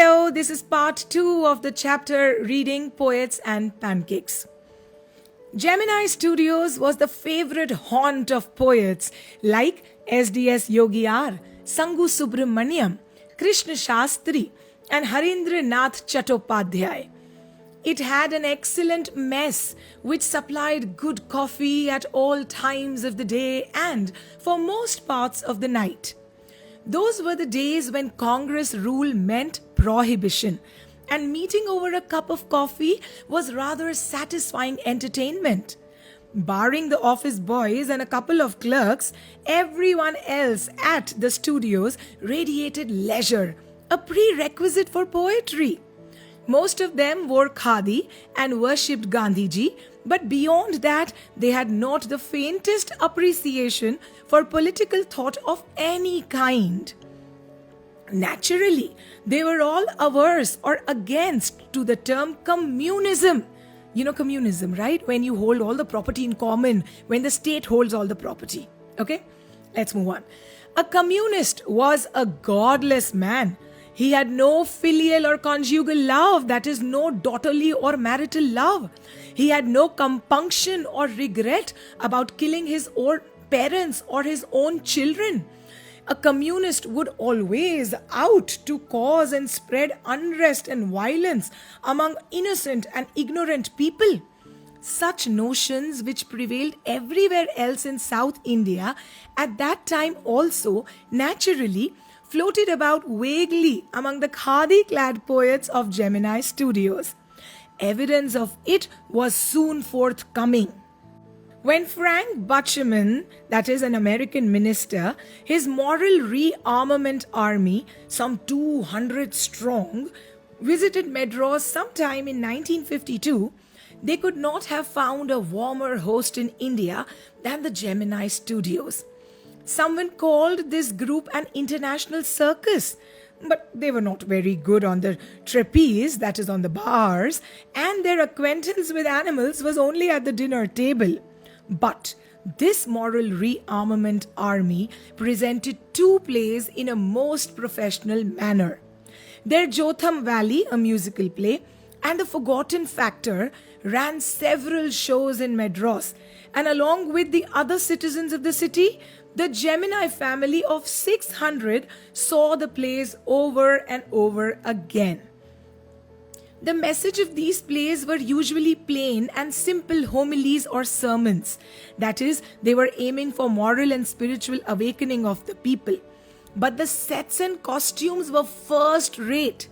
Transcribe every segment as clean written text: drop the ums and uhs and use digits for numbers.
Hello, this is part 2 of the chapter reading Poets and Pancakes. Gemini Studios was the favorite haunt of poets like SDS Yogiyar, Sangu Subramaniam, Krishna Shastri and Harindra Nath Chattopadhyay. It had an excellent mess which supplied good coffee at all times of the day and for most parts of the night. Those were the days when Congress rule meant prohibition, and meeting over a cup of coffee was rather satisfying entertainment. Barring the office boys and a couple of clerks, everyone else at the studios radiated leisure, a prerequisite for poetry. Most of them wore khadi and worshipped Gandhiji, but beyond that, they had not the faintest appreciation for political thought of any kind. Naturally, they were all averse or against to the term communism. You know communism, right? When you hold all the property in common, when the state holds all the property. Okay? Let's move on. A communist was a godless man. He had no filial or conjugal love, that is, no daughterly or marital love. He had no compunction or regret about killing his own parents or his own children. A communist would always out to cause and spread unrest and violence among innocent and ignorant people. Such notions, which prevailed everywhere else in South India at that time also, naturally floated about vaguely among the khadi-clad poets of Gemini Studios. Evidence of it was soon forthcoming. When Frank Buchman, that is an American minister, his moral Re-Armament army, some 200 strong, visited Madras sometime in 1952, they could not have found a warmer host in India than the Gemini Studios. Someone called this group an international circus, but they were not very good on the trapeze, that is on the bars, and their acquaintance with animals was only at the dinner table. But this moral Re-Armament army presented two plays in a most professional manner. Their Jotham Valley, a musical play, and The Forgotten Factor ran several shows in Madras, and along with the other citizens of the city, the Gemini family of 600 saw the plays over and over again. The message of these plays were usually plain and simple homilies or sermons. That is, they were aiming for moral and spiritual awakening of the people. But the sets and costumes were first rate.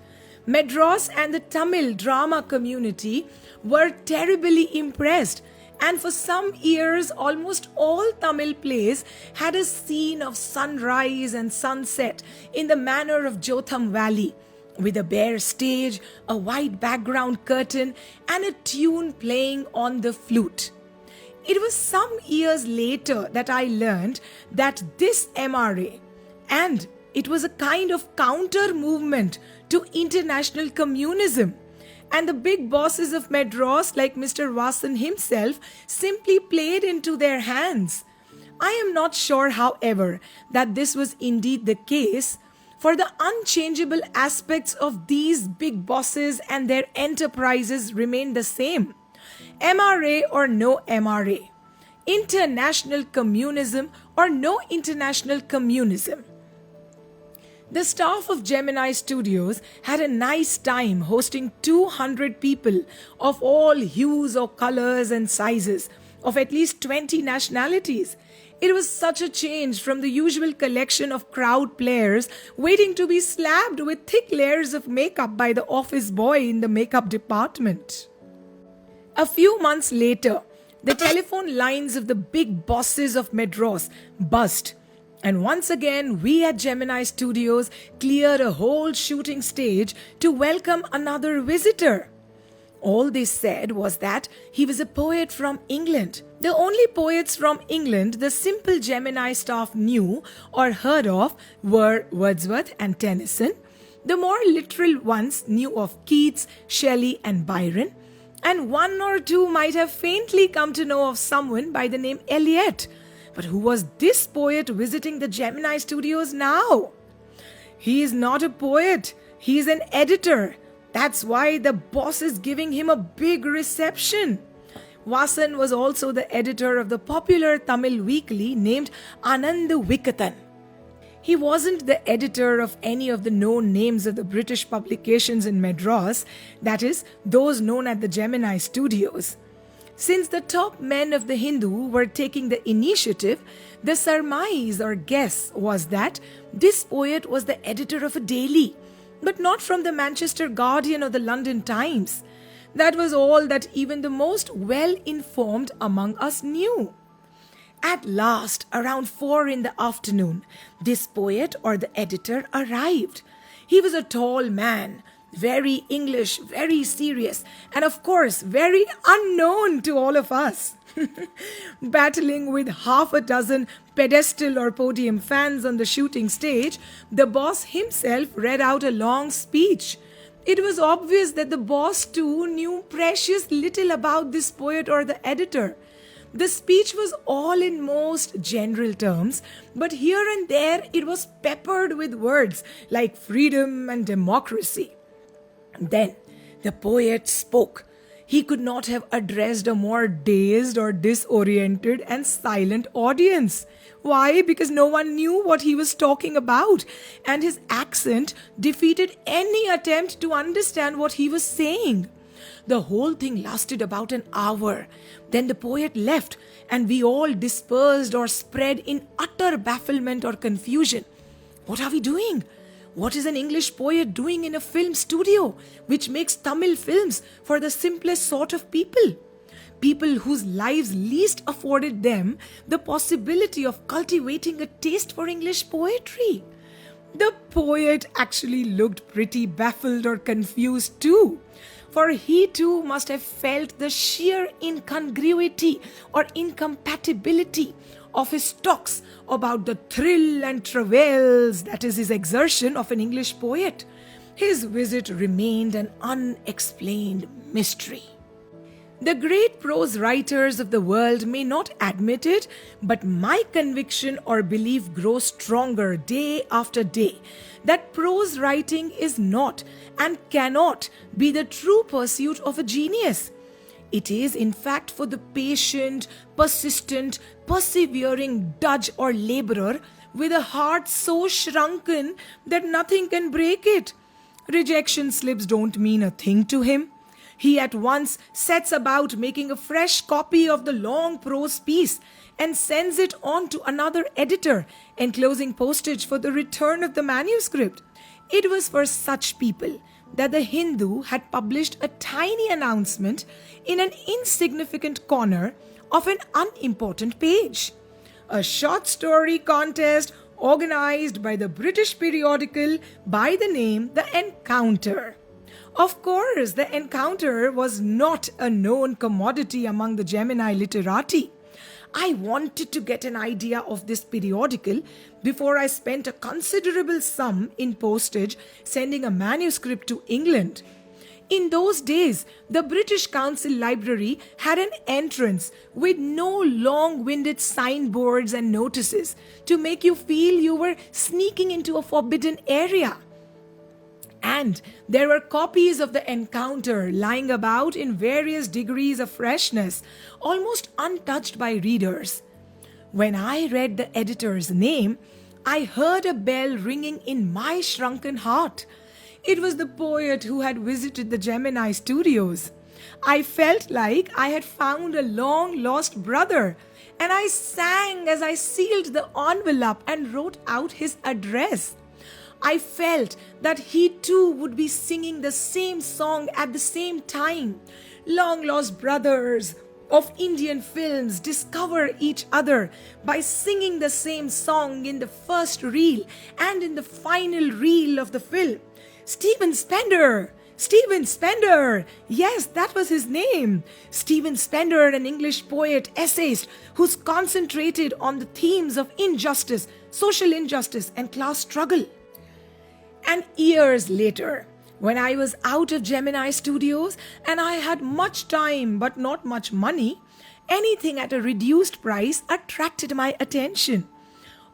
Madras and the Tamil drama community were terribly impressed, and for some years almost all Tamil plays had a scene of sunrise and sunset in the manner of Jotham Valley, with a bare stage, a white background curtain, and a tune playing on the flute. It was some years later that I learned that this MRA, and it was a kind of counter movement to international communism, and the big bosses of Madras like Mr. Vasan himself simply played into their hands. I am not sure, however, that this was indeed the case, for the unchangeable aspects of these big bosses and their enterprises remained the same. MRA or no MRA, international communism or no international communism. The staff of Gemini Studios had a nice time hosting 200 people of all hues or colors and sizes, of at least 20 nationalities. It was such a change from the usual collection of crowd players waiting to be slapped with thick layers of makeup by the office boy in the makeup department. A few months later, the telephone lines of the big bosses of Madras buzzed. And once again, we at Gemini Studios cleared a whole shooting stage to welcome another visitor. All they said was that he was a poet from England. The only poets from England the simple Gemini staff knew or heard of were Wordsworth and Tennyson. The more literal ones knew of Keats, Shelley and Byron. And one or two might have faintly come to know of someone by the name Eliot. But who was this poet visiting the Gemini Studios now? He is not a poet. He's an editor. That's why the boss is giving him a big reception. Vasan was also the editor of the popular Tamil weekly named Anand Vikatan. He wasn't the editor of any of the known names of the British publications in Madras, that is, those known at the Gemini Studios. Since the top men of the Hindu were taking the initiative, the surmise or guess was that this poet was the editor of a daily, but not from the Manchester Guardian or the London Times. That was all that even the most well-informed among us knew. At last, around 4 in the afternoon, this poet or the editor arrived. He was a tall man, very English, very serious, and of course, very unknown to all of us. Battling with half a dozen pedestal or podium fans on the shooting stage, the boss himself read out a long speech. It was obvious that the boss too knew precious little about this poet or the editor. The speech was all in most general terms, but here and there it was peppered with words like freedom and democracy. Then the poet spoke. He could not have addressed a more dazed or disoriented and silent audience. Why? Because no one knew what he was talking about, and his accent defeated any attempt to understand what he was saying. The whole thing lasted about an hour. Then the poet left, and we all dispersed or spread in utter bafflement or confusion. What are we doing? What is an English poet doing in a film studio which makes Tamil films for the simplest sort of people? People whose lives least afforded them the possibility of cultivating a taste for English poetry. The poet actually looked pretty baffled or confused too, for he too must have felt the sheer incongruity or incompatibility of his talks about the thrill and travails, that is his exertion, of an English poet. His visit remained an unexplained mystery. The great prose writers of the world may not admit it, but my conviction or belief grows stronger day after day that prose writing is not and cannot be the true pursuit of a genius. It is, in fact, for the patient, persistent, persevering drudge or laborer with a heart so shrunken that nothing can break it. Rejection slips don't mean a thing to him. He at once sets about making a fresh copy of the long prose piece and sends it on to another editor, enclosing postage for the return of the manuscript. It was for such people that the Hindu had published a tiny announcement in an insignificant corner of an unimportant page. A short story contest organized by the British periodical by the name The Encounter. Of course, The Encounter was not a known commodity among the Gemini literati. I wanted to get an idea of this periodical before I spent a considerable sum in postage sending a manuscript to England. In those days, the British Council Library had an entrance with no long-winded signboards and notices to make you feel you were sneaking into a forbidden area. And there were copies of The Encounter lying about in various degrees of freshness, almost untouched by readers. When I read the editor's name, I heard a bell ringing in my shrunken heart. It was the poet who had visited the Gemini Studios. I felt like I had found a long-lost brother, and I sang as I sealed the envelope and wrote out his address. I felt that he too would be singing the same song at the same time. Long-lost brothers of Indian films discover each other by singing the same song in the first reel and in the final reel of the film. Stephen Spender! Stephen Spender! Yes, that was his name. Stephen Spender, an English poet, essayist, who's concentrated on the themes of injustice, social injustice, and class struggle. And years later, when I was out of Gemini Studios and I had much time but not much money, anything at a reduced price attracted my attention.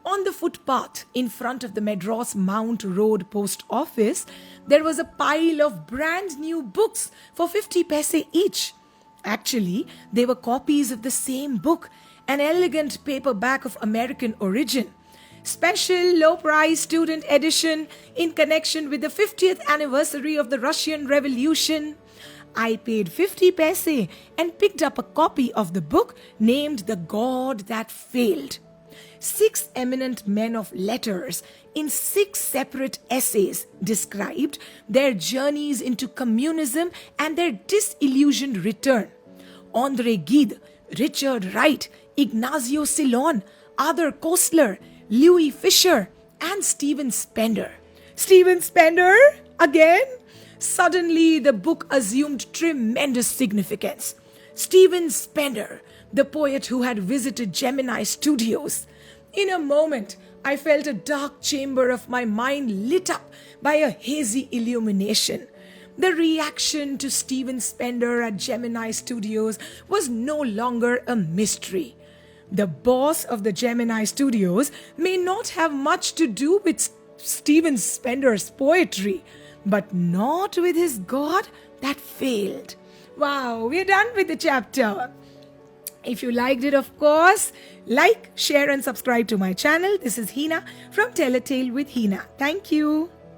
On the footpath in front of the Madras Mount Road post office, there was a pile of brand new books for 50 paise each. Actually, they were copies of the same book, an elegant paperback of American origin. Special low-price student edition in connection with the 50th anniversary of the Russian Revolution. I paid 50 paise and picked up a copy of the book named The God That Failed. 6 eminent men of letters in 6 separate essays described their journeys into communism and their disillusioned return. André Gide, Richard Wright, Ignacio Silon, Arthur Koestler, Louis Fisher, and Stephen Spender. Stephen Spender? Again? Suddenly, the book assumed tremendous significance. Stephen Spender, the poet who had visited Gemini Studios. In a moment, I felt a dark chamber of my mind lit up by a hazy illumination. The reaction to Stephen Spender at Gemini Studios was no longer a mystery. The boss of the Gemini Studios may not have much to do with Stephen Spender's poetry, but not with his God that failed. Wow, we're done with the chapter. If you liked it, of course, like, share and subscribe to my channel. This is Heena from Tell a Tale with Heena. Thank you.